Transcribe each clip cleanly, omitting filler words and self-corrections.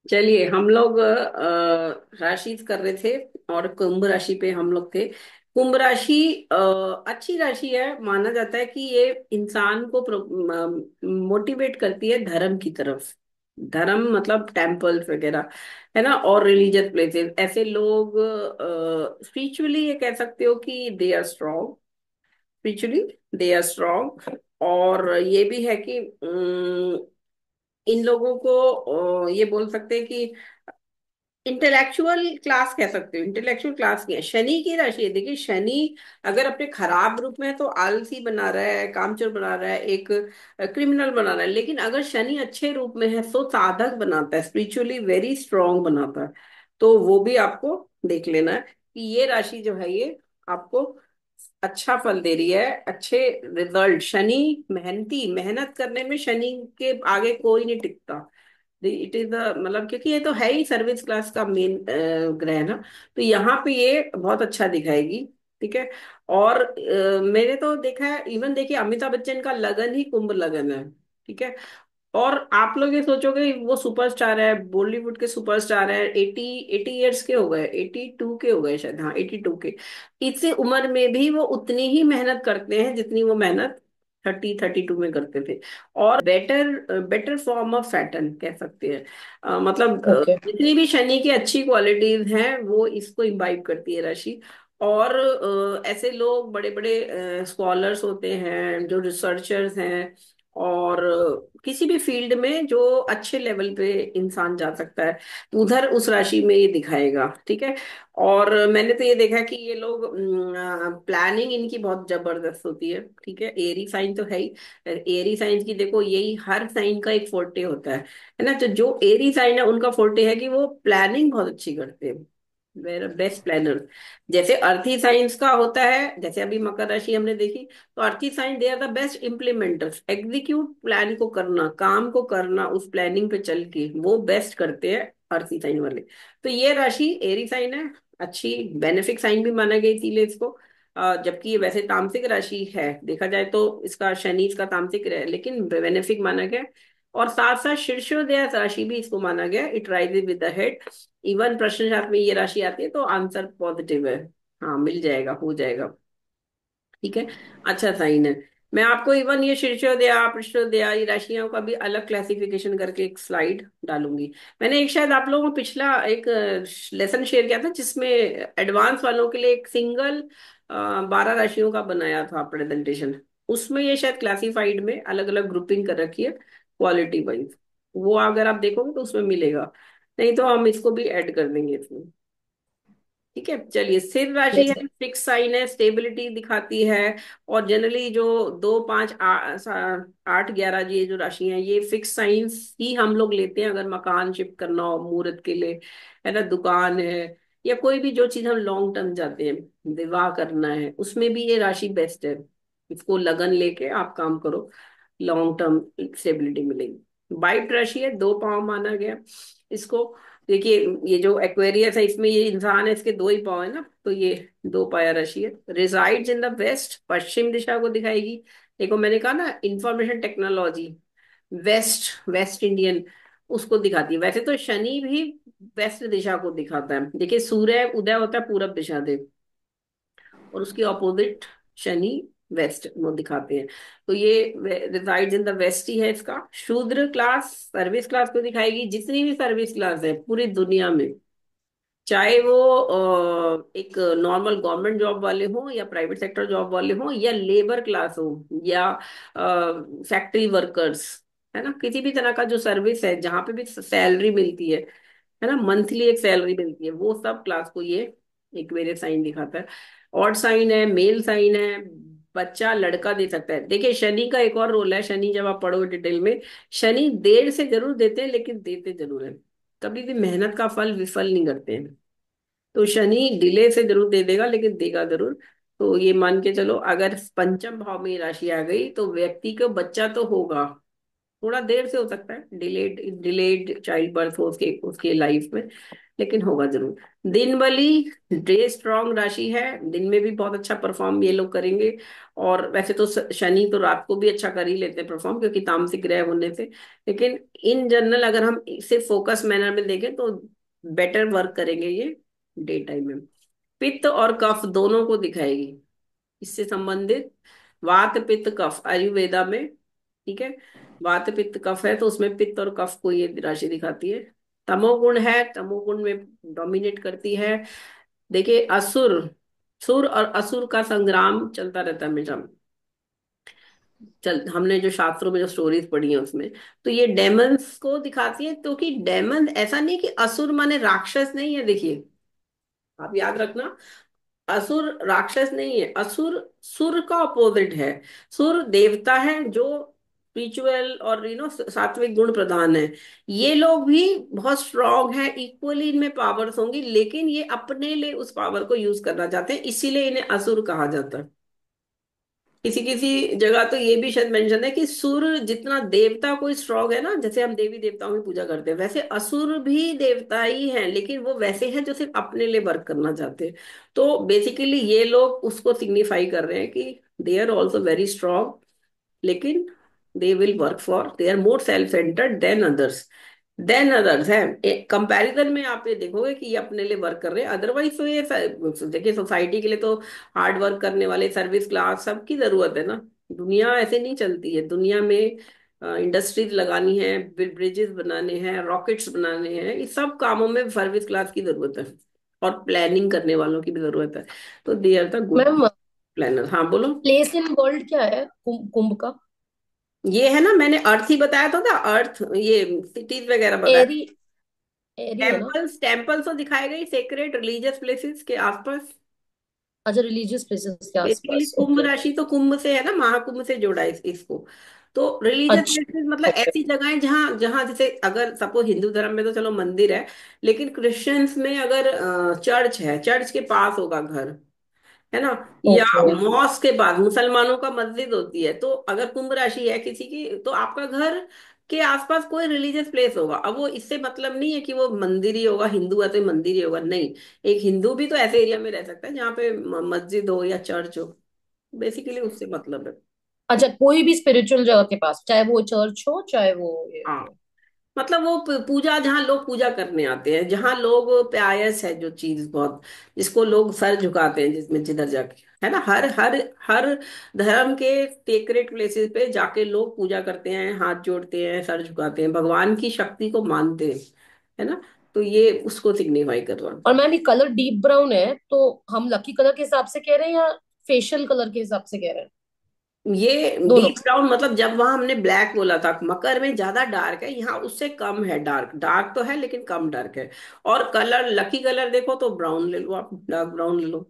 चलिए हम लोग राशि कर रहे थे और कुंभ राशि पे हम लोग थे। कुंभ राशि अच्छी राशि है, माना जाता है कि ये इंसान को मोटिवेट करती है धर्म की तरफ। धर्म मतलब टेम्पल्स वगैरह, है ना, और रिलीजियस प्लेसेस। ऐसे लोग स्पिरिचुअली ये कह सकते हो कि they are strong. Spiritually they are strong. और ये भी है कि इन लोगों को ये बोल सकते हैं कि इंटेलेक्चुअल क्लास कह सकते हो। इंटेलेक्चुअल क्लास की है, शनि की राशि है। देखिए शनि अगर अपने खराब रूप में है तो आलसी बना रहा है, कामचोर बना रहा है, एक क्रिमिनल बना रहा है। लेकिन अगर शनि अच्छे रूप में है तो साधक बनाता है, स्पिरिचुअली वेरी स्ट्रांग बनाता है। तो वो भी आपको देख लेना है कि ये राशि जो है ये आपको अच्छा फल दे रही है, अच्छे रिजल्ट। शनि मेहनती, मेहनत करने में शनि के आगे कोई नहीं टिकता। इट इज द मतलब, क्योंकि ये तो है ही सर्विस क्लास का मेन ग्रह ना। तो यहाँ पे ये बहुत अच्छा दिखाएगी। ठीक है। और मैंने तो देखा है, इवन देखिए अमिताभ बच्चन का लगन ही कुंभ लगन है। ठीक है। और आप लोग ये सोचोगे वो सुपरस्टार है, बॉलीवुड के सुपरस्टार है, 80 80 ईयर्स के हो गए, 82 के हो गए शायद, हाँ 82 के। इतनी उम्र में भी वो उतनी ही मेहनत करते हैं जितनी वो मेहनत 30 32 में करते थे। और better better form of Saturn कह सकते हैं। मतलब ओके। जितनी भी शनि की अच्छी क्वालिटीज हैं वो इसको इम्बाइब करती है राशि। और ऐसे लोग बड़े बड़े स्कॉलर्स होते हैं, जो रिसर्चर्स हैं, और किसी भी फील्ड में जो अच्छे लेवल पे इंसान जा सकता है, उधर उस राशि में ये दिखाएगा। ठीक है। और मैंने तो ये देखा है कि ये लोग प्लानिंग इनकी बहुत जबरदस्त होती है। ठीक है। एरी साइन तो है ही। एरी साइन की देखो, यही हर साइन का एक फोर्टे होता है ना। तो जो एरी साइन है उनका फोर्टे है कि वो प्लानिंग बहुत अच्छी करते हैं, वेर बेस्ट प्लानर। जैसे अर्थी साइंस का होता है, जैसे अभी मकर राशि हमने देखी, तो earthy sign they are the best implementers. Execute plan को करना, काम को करना, उस प्लानिंग पे चल के वो बेस्ट करते हैं अर्थी साइन वाले। तो ये राशि एरी साइन है, अच्छी बेनिफिक साइन भी माना गया इसीलिए इसको। जबकि ये वैसे तामसिक राशि है, देखा जाए तो इसका शनि इसका तामसिक है, लेकिन बेनिफिक माना गया। और साथ साथ शीर्षोदय राशि भी इसको माना गया, it rises with the head. Even प्रश्न शास्त्र में ये राशि आती है तो आंसर पॉजिटिव है। हाँ मिल जाएगा, हो जाएगा। ठीक है। अच्छा साइन है। मैं आपको इवन ये शीर्षोदया पृष्ठोदया ये राशियों का भी अलग क्लासिफिकेशन करके एक स्लाइड डालूंगी। मैंने एक शायद आप लोगों को पिछला एक लेसन शेयर किया था जिसमें एडवांस वालों के लिए एक सिंगल 12 राशियों का बनाया था प्रेजेंटेशन। उसमें ये शायद क्लासिफाइड में अलग अलग ग्रुपिंग कर रखी है क्वालिटी वाइज। वो अगर आप देखोगे तो उसमें मिलेगा, नहीं तो हम इसको भी ऐड कर देंगे इसमें। ठीक है। चलिए, स्थिर राशि है, फिक्स साइन है, स्टेबिलिटी दिखाती है। और जनरली जो 2 5 8 11 ये जो राशि है ये फिक्स साइंस ही हम लोग लेते हैं अगर मकान शिफ्ट करना हो मुहूर्त के लिए, है ना, दुकान है, या कोई भी जो चीज हम लॉन्ग टर्म जाते हैं, विवाह करना है, उसमें भी ये राशि बेस्ट है। इसको लगन लेके आप काम करो, लॉन्ग टर्म स्टेबिलिटी मिलेगी। बाइट राशि है, 2 पाँव माना गया इसको। देखिए ये जो एक्वेरियस है इसमें ये इंसान है, इसके 2 ही पाँव है ना, तो ये 2 पाया राशि है। रिजाइड्स इन द वेस्ट, पश्चिम दिशा को दिखाएगी। देखो मैंने कहा ना, information technology, west, west Indian उसको दिखाती है। वैसे तो शनि भी वेस्ट दिशा को दिखाता है। देखिए सूर्य उदय होता है पूरब दिशा से, और उसकी ऑपोजिट शनि वेस्ट वो दिखाते हैं। तो ये रिजाइड्स इन द वेस्ट ही है इसका। शूद्र क्लास, सर्विस क्लास को दिखाएगी। जितनी भी सर्विस क्लास है पूरी दुनिया में, चाहे वो एक नॉर्मल गवर्नमेंट जॉब वाले हों या प्राइवेट सेक्टर जॉब वाले हों या लेबर क्लास हो या फैक्ट्री वर्कर्स, है ना, किसी भी तरह का जो सर्विस है जहाँ पे भी सैलरी मिलती है ना, मंथली एक सैलरी मिलती है, वो सब क्लास को ये एक मेरे साइन दिखाता है। ऑड साइन है, मेल साइन है, बच्चा लड़का दे सकता है। देखिए शनि का एक और रोल है, शनि जब आप पढ़ो डिटेल में, शनि देर से जरूर देते हैं लेकिन देते जरूर है। कभी भी मेहनत का फल विफल नहीं करते हैं। तो शनि डिले से जरूर दे देगा लेकिन देगा जरूर। तो ये मान के चलो, अगर पंचम भाव में ये राशि आ गई तो व्यक्ति को बच्चा तो होगा, थोड़ा देर से हो सकता है, डिलेड डिलेड चाइल्ड बर्थ हो उसके उसके लाइफ में, लेकिन होगा जरूर। दिन बली डे स्ट्रॉन्ग राशि है, दिन में भी बहुत अच्छा परफॉर्म ये लोग करेंगे। और वैसे तो शनि तो रात को भी अच्छा कर ही लेते हैं परफॉर्म, क्योंकि तामसिक ग्रह होने से। लेकिन इन जनरल अगर हम इसे फोकस मैनर में देखें तो बेटर वर्क करेंगे ये डे टाइम में। पित्त और कफ दोनों को दिखाएगी, इससे संबंधित वात पित्त कफ आयुर्वेदा में। ठीक है, वात पित्त कफ है तो उसमें पित्त और कफ को ये राशि दिखाती है। तमोगुण है, तमोगुण में डोमिनेट करती है। देखिए असुर, सुर और असुर का संग्राम चलता रहता है हमेशा। चल हमने जो शास्त्रों में जो स्टोरीज पढ़ी है उसमें, तो ये डेमंस को दिखाती है। तो कि डेमन ऐसा नहीं कि असुर माने राक्षस नहीं है, देखिए आप याद रखना, असुर राक्षस नहीं है, असुर सुर का अपोजिट है। सुर देवता है जो स्पिरिचुअल और सात्विक गुण प्रधान है। ये लोग भी बहुत स्ट्रांग है, इक्वली इनमें पावर्स होंगी, लेकिन ये अपने लिए उस पावर को यूज करना चाहते हैं, इसीलिए इन्हें असुर कहा जाता है। किसी किसी जगह तो ये भी शायद मेंशन है कि सुर जितना देवता कोई स्ट्रांग है ना, जैसे हम देवी देवताओं की पूजा करते हैं, वैसे असुर भी देवता ही हैं, लेकिन वो वैसे हैं जो सिर्फ अपने लिए वर्क करना चाहते हैं। तो बेसिकली ये लोग उसको सिग्निफाई कर रहे हैं कि they are also very strong, लेकिन they will work for, they are more self centred than others है। कंपैरिजन में आप ये देखोगे कि ये अपने लिए वर्क कर रहे हैं, अदरवाइज तो ये देखिए सोसाइटी के लिए तो हार्ड वर्क करने वाले सर्विस क्लास सबकी जरूरत है ना। दुनिया ऐसे नहीं चलती है, दुनिया में इंडस्ट्रीज लगानी है, ब्रिजेस बनाने हैं, रॉकेट्स बनाने हैं, इस सब कामों में सर्विस क्लास की जरूरत है, और प्लानिंग करने वालों की भी जरूरत है। तो they are the good ma'am, planner. हाँ बोलो। प्लेस इन वर्ल्ड क्या है कुंभ का? ये है ना, मैंने अर्थ ही बताया था अर्थ, ये सिटीज वगैरह बताया। एरी, एरी है ना? टेम्पल्स, टेम्पल्स तो दिखाए गए सेक्रेट रिलीजियस प्लेसेस के आसपास। अच्छा, रिलीजियस प्लेसेस के बेसिकली आसपास, कुंभ ओके। राशि तो कुंभ से है ना, महाकुंभ से जोड़ा है इसको। तो रिलीजियस अच्छा, प्लेसेस मतलब ओके। ऐसी जगहें जहाँ जहाँ जैसे अगर सपोज हिंदू धर्म में तो चलो मंदिर है, लेकिन क्रिश्चियंस में अगर चर्च है, चर्च के पास होगा घर, है ना, या ओके, मॉस्क के बाद मुसलमानों का मस्जिद होती है, तो अगर कुंभ राशि है किसी की तो आपका घर के आसपास कोई रिलीजियस प्लेस होगा। अब वो इससे मतलब नहीं है कि वो मंदिर ही होगा, हिंदू है तो मंदिर ही होगा, नहीं। एक हिंदू भी तो ऐसे एरिया में रह सकता है जहाँ पे मस्जिद हो या चर्च हो, बेसिकली उससे मतलब है। अच्छा, कोई भी स्पिरिचुअल जगह के पास, चाहे वो चर्च हो चाहे वो ये हाँ, हो। मतलब वो पूजा जहाँ लोग पूजा करने आते हैं, जहाँ लोग प्यायस है जो चीज बहुत, जिसको लोग सर झुकाते हैं, जिसमें जिधर जाके, है ना, हर हर हर धर्म के सेक्रेट प्लेसेस पे जाके लोग पूजा करते हैं, हाथ जोड़ते हैं, सर झुकाते हैं, भगवान की शक्ति को मानते हैं, है ना। तो ये उसको सिग्निफाई कर रहा है। और मैम, ये कलर डीप ब्राउन है तो हम लकी कलर के हिसाब से कह रहे हैं या फेशियल कलर के हिसाब से कह रहे हैं? ये दोनों। डीप ब्राउन मतलब जब वहां हमने ब्लैक बोला था, मकर में ज्यादा डार्क है, यहाँ उससे कम है डार्क, डार्क तो है लेकिन कम डार्क है। और कलर, लकी कलर देखो तो ब्राउन ले लो, आप डार्क ब्राउन ले लो। ओके,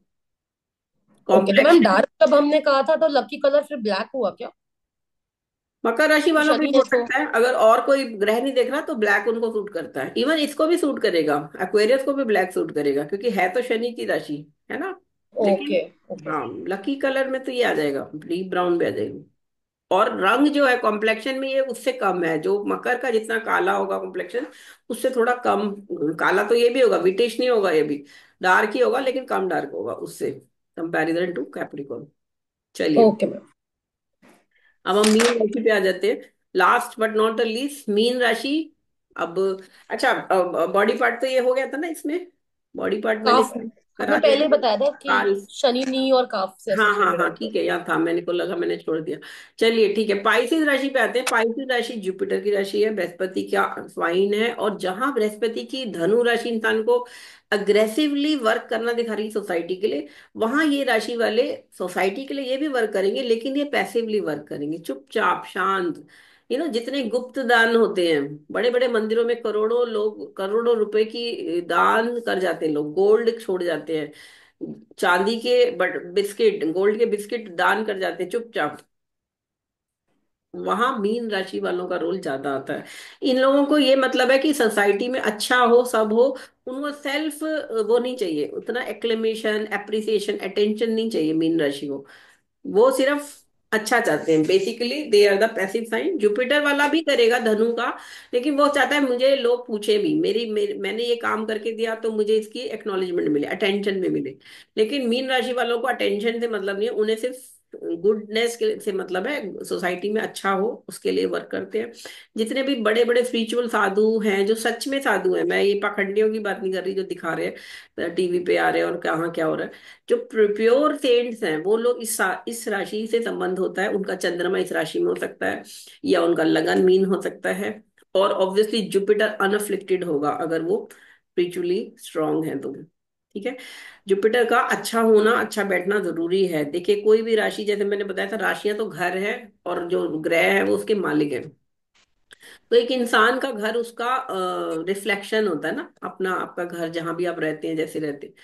तो मैम कॉम्प्लेक्शन, डार्क जब हमने कहा था तो लकी कलर फिर ब्लैक हुआ क्या? मकर राशि तो वालों पे शनि हो है तो। सकता है, अगर और कोई ग्रह नहीं देख रहा तो ब्लैक उनको सूट करता है, इवन इसको भी सूट करेगा, एक्वेरियस को भी ब्लैक सूट करेगा, क्योंकि है तो शनि की राशि, है ना। लेकिन ओके, ओके। हाँ, लकी कलर में तो ये आ जाएगा, डीप ब्राउन भी आ जाएगा। और रंग जो है कॉम्प्लेक्शन में ये उससे कम है, जो मकर का जितना काला होगा कॉम्प्लेक्शन, उससे थोड़ा कम काला तो ये भी होगा, विटिश नहीं होगा, ये भी डार्क ही होगा लेकिन कम डार्क होगा उससे, कंपैरिजन टू कैप्रिकॉर्न। चलिए, ओके मैम। अब हम मीन राशि पे आ जाते हैं, last but not the least mean राशि। अब अच्छा, बॉडी पार्ट तो ये हो गया था ना इसमें, बॉडी पार्ट मैंने काफ, आपने करा दिया पहले था बताया था कि काल। शनि नी और काफ से हाँ हाँ एसोसिएटेड हाँ, होते ठीक हैं। है, याद था, मैंने को लगा मैंने छोड़ दिया। चलिए ठीक है, पाइसिस राशि पे आते हैं। पाइसिस राशि जुपिटर की राशि है, बृहस्पति का स्वाइन है, और जहां बृहस्पति की धनु राशि इंसान को अग्रेसिवली वर्क करना दिखा रही सोसाइटी के लिए, वहां ये राशि वाले सोसाइटी के लिए ये भी वर्क करेंगे, लेकिन ये पैसिवली वर्क करेंगे, चुपचाप शांत। जितने गुप्त दान होते हैं बड़े बड़े मंदिरों में, करोड़ों लोग करोड़ों रुपए की दान कर जाते हैं, लोग गोल्ड छोड़ जाते हैं, चांदी के बट बिस्किट, गोल्ड के बिस्किट दान कर जाते हैं चुपचाप। वहां मीन राशि वालों का रोल ज्यादा आता है। इन लोगों को ये मतलब है कि सोसाइटी में अच्छा हो, सब हो, उनको सेल्फ वो नहीं चाहिए, उतना एक्लेमेशन, एप्रिसिएशन, अटेंशन नहीं चाहिए मीन राशि को। वो सिर्फ अच्छा चाहते हैं, basically they are the passive sign. Jupiter वाला भी करेगा धनु का, लेकिन वो चाहता है मुझे लोग पूछे भी, मैंने ये काम करके दिया तो मुझे इसकी एक्नॉलेजमेंट मिले, अटेंशन में मिले। लेकिन मीन राशि वालों को अटेंशन से मतलब नहीं है, उन्हें सिर्फ गुडनेस के से मतलब है, सोसाइटी में अच्छा हो उसके लिए वर्क करते हैं। जितने भी बड़े बड़े स्पिरिचुअल साधु हैं, जो सच में साधु हैं, मैं ये पाखंडियों की बात नहीं कर रही जो दिखा रहे हैं टीवी पे आ रहे हैं और कहाँ क्या हो रहा है, जो प्योर सेंट्स हैं वो लोग इस राशि से संबंध होता है, उनका चंद्रमा इस राशि में हो सकता है, या उनका लगन मीन हो सकता है। और ऑब्वियसली जुपिटर अनअफ्लिक्टेड होगा अगर वो स्पिरिचुअली स्ट्रांग है तो। ठीक है, जुपिटर का अच्छा होना, अच्छा बैठना जरूरी है। देखिए कोई भी राशि, जैसे मैंने बताया था, राशियां तो घर है और जो ग्रह है वो उसके मालिक है। तो एक इंसान का घर उसका रिफ्लेक्शन होता है ना, अपना आपका घर जहां भी आप रहते हैं, जैसे रहते हैं,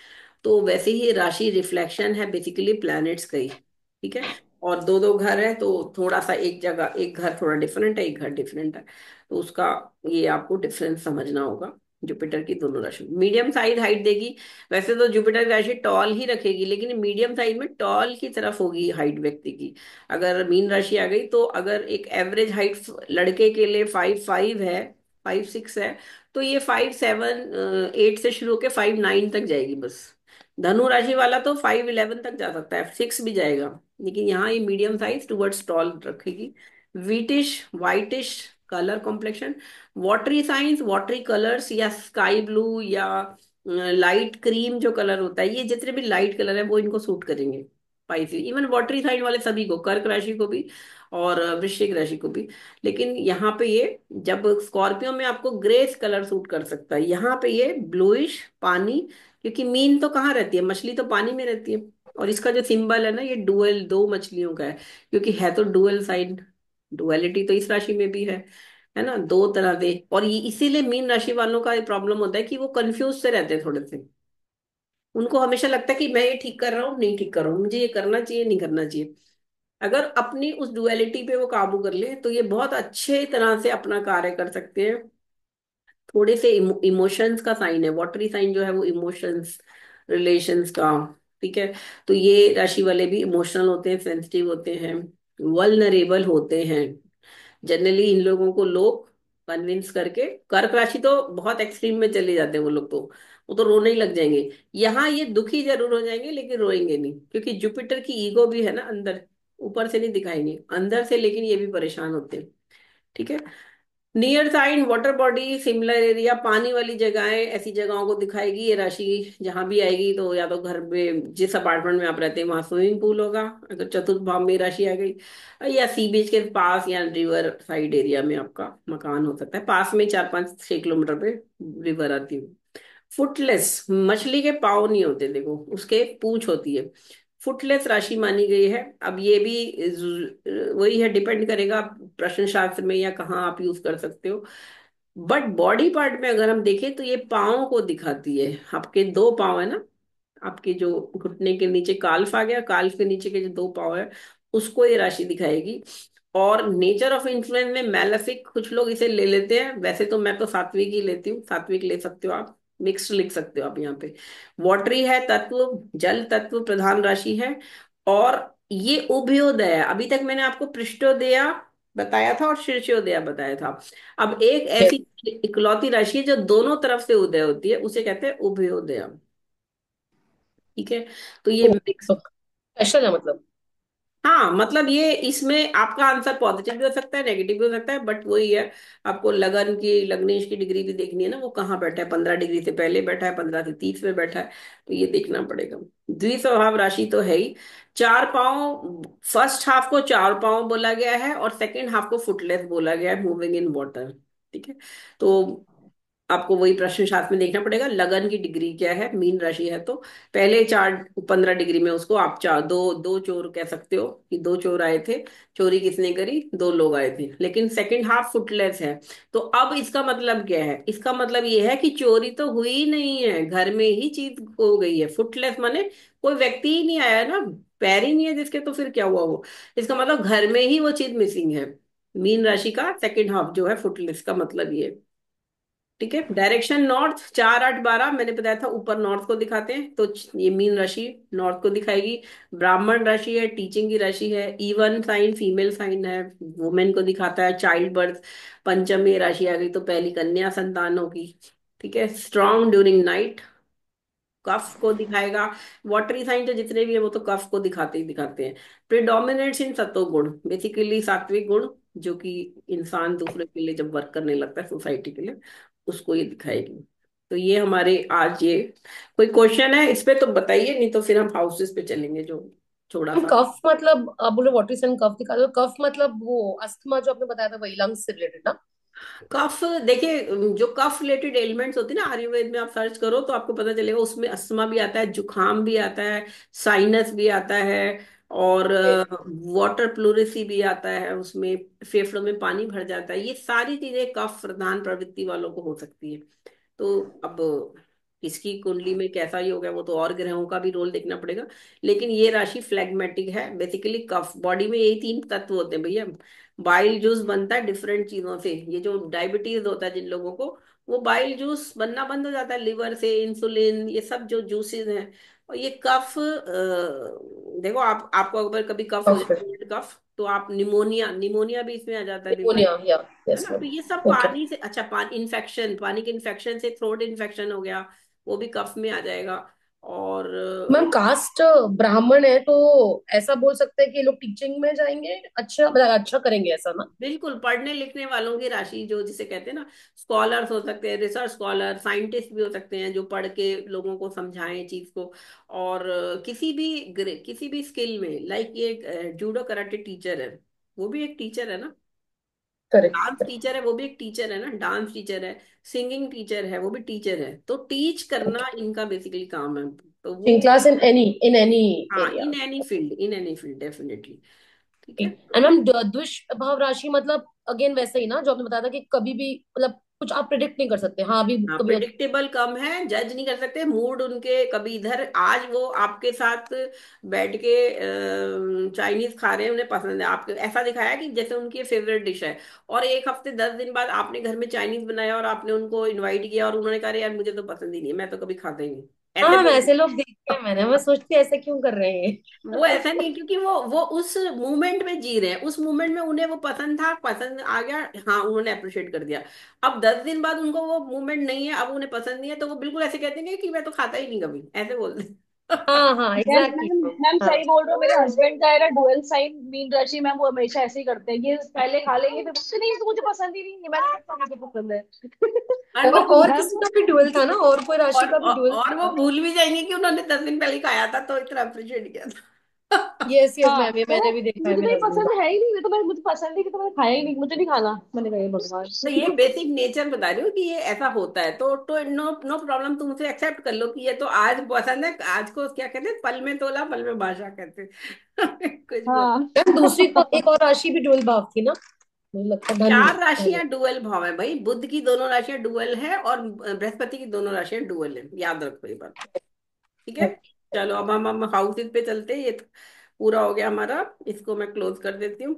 तो वैसे ही राशि रिफ्लेक्शन है बेसिकली प्लैनेट्स का ही। ठीक है, और दो दो घर है तो थोड़ा सा एक जगह एक घर थोड़ा डिफरेंट है, एक घर डिफरेंट है, तो उसका ये आपको डिफरेंस समझना होगा। जुपिटर की दोनों राशि मीडियम साइज हाइट देगी। वैसे तो जुपिटर की राशि टॉल ही रखेगी, लेकिन मीडियम साइज में टॉल की तरफ होगी हाइट व्यक्ति की। अगर मीन राशि आ गई तो अगर एक एवरेज हाइट लड़के के लिए 5'5" है, 5'6" है, तो ये 5'7" 8 से शुरू होकर 5'9" तक जाएगी बस। धनु राशि वाला तो 5'11" तक जा सकता है, 6 भी जाएगा। लेकिन यहाँ ये मीडियम साइज टुवर्ड्स टॉल रखेगी। Wheatish whitish colour complexion, watery science, watery colours या स्काई ब्लू या लाइट क्रीम जो कलर होता है, ये जितने भी लाइट कलर है वो इनको सूट करेंगे। स्पाइसी, इवन वाटरी साइन वाले सभी को, कर्क राशि को भी और वृश्चिक राशि को भी। लेकिन यहाँ पे ये, जब स्कॉर्पियो में आपको ग्रेस कलर सूट कर सकता है, यहाँ पे ये ब्लूइश पानी, क्योंकि मीन तो कहाँ रहती है, मछली तो पानी में रहती है। और इसका जो सिंबल है ना, ये डुअल, दो मछलियों का है, क्योंकि है तो डुअल साइन, डुअलिटी तो इस राशि में भी है ना, दो तरह से। और ये इसीलिए मीन राशि वालों का प्रॉब्लम होता है कि वो कंफ्यूज से रहते हैं थोड़े से। उनको हमेशा लगता है कि मैं ये ठीक कर रहा हूँ, नहीं ठीक कर रहा हूँ, मुझे ये करना चाहिए, नहीं करना चाहिए। अगर अपनी उस डुअलिटी पे वो काबू कर ले तो ये बहुत अच्छे तरह से अपना कार्य कर सकते हैं। थोड़े से इमोशंस का साइन है, वाटरी साइन जो है वो इमोशंस, रिलेशंस का। ठीक है, तो ये राशि वाले भी इमोशनल होते हैं, सेंसिटिव होते हैं, वल्नरेबल होते हैं। जनरली इन लोगों को लोग कन्विंस करके, कर्क राशि तो बहुत एक्सट्रीम में चले जाते हैं वो लोग तो, वो तो रोने ही लग जाएंगे। यहाँ ये दुखी जरूर हो जाएंगे लेकिन रोएंगे नहीं, क्योंकि जुपिटर की ईगो भी है ना अंदर, ऊपर से नहीं दिखाएंगे अंदर से, लेकिन ये भी परेशान होते हैं। ठीक है, near sign water body, similar area, पानी वाली जगहें, ऐसी जगहों को दिखाएगी ये राशि। जहां भी आएगी तो या तो घर में, जिस अपार्टमेंट में आप रहते हैं वहां स्विमिंग पूल होगा अगर चतुर्थ भाव में राशि आ गई, या सी बीच के पास या रिवर साइड एरिया में आपका मकान हो सकता है, पास में 4-5-6 किलोमीटर पे रिवर आती है। फुटलेस, मछली के पाँव नहीं होते, देखो उसके पूंछ होती है। फुटलेस राशि मानी गई है। अब ये भी वही है, डिपेंड करेगा प्रश्न शास्त्र में या कहाँ आप यूज कर सकते हो। बट बॉडी पार्ट में अगर हम देखें तो ये पाँव को दिखाती है। आपके दो पाँव है ना, आपके जो घुटने के नीचे काल्फ आ गया, काल्फ के नीचे के जो दो पाँव है उसको ये राशि दिखाएगी। और नेचर ऑफ इन्फ्लुएंस में मैलेफिक, कुछ लोग इसे ले लेते हैं, वैसे तो मैं तो सात्विक ही लेती हूँ, सात्विक ले सकते हो आप, मिक्स्ड लिख सकते हो आप यहाँ पे। वाटरी है तत्व, जल तत्व प्रधान राशि है। और ये उभयोदय है, अभी तक मैंने आपको पृष्ठोदया बताया था और शीर्षोदया बताया था। अब एक ऐसी इकलौती राशि है जो दोनों तरफ से उदय होती है, उसे कहते हैं उभयोदय। ठीक है, तो ये मिक्स। स्पेशल है मतलब। हाँ मतलब ये, इसमें आपका आंसर पॉजिटिव भी हो सकता है, नेगेटिव भी हो सकता है, बट वही है, आपको लगन की, लग्नेश की डिग्री भी देखनी है ना, वो कहाँ बैठा है, 15 डिग्री से पहले बैठा है, 15 से 30 में बैठा है, तो ये देखना पड़ेगा। द्विस्वभाव राशि तो है ही। 4 पाँव, फर्स्ट हाफ को 4 पाँव बोला गया है और सेकेंड हाफ को फुटलेस बोला गया है, मूविंग इन वाटर। ठीक है, तो आपको वही प्रश्न शास्त्र में देखना पड़ेगा लगन की डिग्री क्या है, मीन राशि है तो। पहले 4-15 डिग्री में उसको आप चार दो दो चोर कह सकते हो कि दो चोर आए थे, चोरी किसने करी, दो लोग आए थे, लेकिन सेकंड हाफ फुटलेस है। तो अब इसका मतलब क्या है, इसका मतलब ये है कि चोरी तो हुई ही नहीं है, घर में ही चीज हो गई है। फुटलेस माने कोई व्यक्ति ही नहीं आया ना, पैर ही नहीं है जिसके, तो फिर क्या हुआ वो, इसका मतलब घर में ही वो चीज मिसिंग है। मीन राशि का सेकंड हाफ जो है फुटलेस का मतलब ये है। ठीक है, डायरेक्शन नॉर्थ, 4 8 12 मैंने बताया था, ऊपर नॉर्थ को दिखाते हैं, तो ये मीन राशि नॉर्थ को दिखाएगी। ब्राह्मण राशि है, टीचिंग की राशि है, इवन साइन फीमेल साइन है, वुमेन को दिखाता है, चाइल्ड बर्थ। पंचमी राशि आ गई तो पहली कन्या संतान होगी। ठीक है, स्ट्रॉन्ग ड्यूरिंग नाइट, कफ को दिखाएगा। वाटरी साइन जो जितने भी है वो तो कफ को दिखाते ही दिखाते हैं। प्रिडोमिनेट्स इन सत्व गुण, बेसिकली सात्विक गुण, जो कि इंसान दूसरे के लिए जब वर्क करने लगता है सोसाइटी के लिए, उसको ये दिखाएगी। तो ये हमारे आज ये, कोई क्वेश्चन है इस पे तो बताइए, नहीं तो फिर हम हाउसेस पे चलेंगे जो थोड़ा सा। कफ मतलब आप बोले वाटर सन कफ दिखा दो, कफ मतलब वो अस्थमा जो आपने बताया था वही लंग्स से रिलेटेड ना? कफ देखिए, जो कफ रिलेटेड एलिमेंट्स होते हैं ना, आयुर्वेद में आप सर्च करो तो आपको पता चलेगा, उसमें अस्थमा भी आता है, जुकाम भी आता है, साइनस भी आता है, और Okay. वाटर प्लूरिसी भी आता है उसमें, फेफड़ों में पानी भर जाता है, ये सारी चीजें कफ प्रधान प्रवृत्ति वालों को हो सकती है। तो अब किसकी कुंडली में कैसा ही हो गया वो तो और ग्रहों का भी रोल देखना पड़ेगा। लेकिन ये राशि फ्लेगमेटिक है, बेसिकली कफ, बॉडी में यही 3 तत्व होते हैं भैया। बाइल जूस बनता है डिफरेंट चीजों से, ये जो डायबिटीज होता है जिन लोगों को, वो बाइल जूस बनना बंद हो जाता है लिवर से, इंसुलिन, ये सब जो जूसेस हैं। और ये कफ देखो, आपको अगर कभी कफ हो कफ जाए, कोल्ड कफ, तो आप निमोनिया, निमोनिया भी इसमें आ जाता है बीमारी, निमोनिया या है यस ना। तो मैम। ये सब ओके। पानी से, अच्छा पानी इन्फेक्शन, पानी के इन्फेक्शन से थ्रोट इन्फेक्शन हो गया, वो भी कफ में आ जाएगा। और मैम कास्ट ब्राह्मण है तो ऐसा बोल सकते हैं कि ये लोग टीचिंग में जाएंगे, अच्छा मतलब अच्छा करेंगे ऐसा ना? बिल्कुल, पढ़ने लिखने वालों की राशि, जो जिसे कहते हैं ना, स्कॉलर्स हो सकते हैं, रिसर्च स्कॉलर, साइंटिस्ट भी हो सकते हैं, जो पढ़ के लोगों को समझाएं चीज को। और किसी भी स्किल में, लाइक ये जूडो कराटे टीचर है, वो भी एक टीचर है ना। Dance correct. टीचर है, वो भी एक टीचर है ना, डांस टीचर है। सिंगिंग टीचर है, वो भी टीचर है। तो टीच करना इनका बेसिकली काम है। तो वो, इन क्लास इन एनी हाँ, area. In any field definitely. ठीक है, एंड मैम द्विषभाव राशि मतलब अगेन वैसे ही ना जो आपने बताया था कि कभी भी मतलब कुछ आप प्रिडिक्ट नहीं कर सकते, हाँ अभी हाँ, कभी। प्रिडिक्टेबल कम है, जज नहीं कर सकते मूड उनके, कभी इधर, आज वो आपके साथ बैठ के चाइनीज खा रहे हैं, उन्हें पसंद है, आपके ऐसा दिखाया कि जैसे उनकी फेवरेट डिश है, और 1 हफ्ते 10 दिन बाद आपने घर में चाइनीज बनाया और आपने उनको इनवाइट किया और उन्होंने कहा "अरे यार मुझे तो पसंद ही नहीं है, मैं तो कभी खाता ही नहीं"। ऐसे हाँ बोल, ऐसे लोग देखे हैं मैंने, मैं सोचती हूँ ऐसे क्यों कर रहे वो हैं। ऐसा नहीं, क्योंकि वो उस मूवमेंट में जी रहे हैं, उस मूवमेंट में उन्हें वो पसंद था, पसंद आ गया, हाँ उन्होंने अप्रिशिएट कर दिया। अब 10 दिन बाद उनको वो मूवमेंट नहीं है, अब उन्हें पसंद नहीं है, तो वो बिल्कुल ऐसे कहते हैं कि मैं तो खाता ही नहीं कभी, ऐसे बोलते हैं। हाँ हाँ yes exactly ma'am, ma'am. Ma'am हाँ सही बोल रहे हो। मेरे हस्बैंड का है ना डुअल साइन मीन राशि मैम, वो हमेशा ऐसे ही करते हैं। ये पहले खा लेंगे फिर मुझसे नहीं, तो मुझे पसंद ही नहीं है, मैं नहीं खाता, मुझे पसंद है। और वो और भूल किसी का भी ड्यूअल था ना, और कोई राशि का भी ड्यूअल और वो था। भूल भी जाएंगे कि उन्होंने 10 दिन पहले खाया था, तो इतना अप्रिशिएट किया था। यस यस हाँ, मैम, ये वो मैंने भी देखा है मुझे तो मेरे ये हस्बैंड पसंद का। है ही नहीं, मैं तो मुझे पसंद ही कि तो मैंने खाया ही नहीं, मुझे नहीं खाना। मैंने कहा ये तो ये भगवान। बेसिक नेचर बता रही हूँ कि ये ऐसा होता है, तो नो नो प्रॉब्लम, तुम उसे एक्सेप्ट कर लो कि ये तो आज पसंद है, आज को क्या कहते हैं, पल में तोला पल में बादशाह कहते हैं। कुछ बोल, हाँ। मैम दूसरी को एक और राशि भी ड्यूअल भाव थी ना, मुझे लगता है धनु। 4 राशियां धनु। डुअल भाव है भाई, बुध की दोनों राशियां डुअल है, और बृहस्पति की दोनों राशियां डुअल है, याद रखो ये बात। ठीक है, चलो अब हम हाउसेस पे चलते हैं, ये तो पूरा हो गया हमारा, इसको मैं क्लोज कर देती हूँ।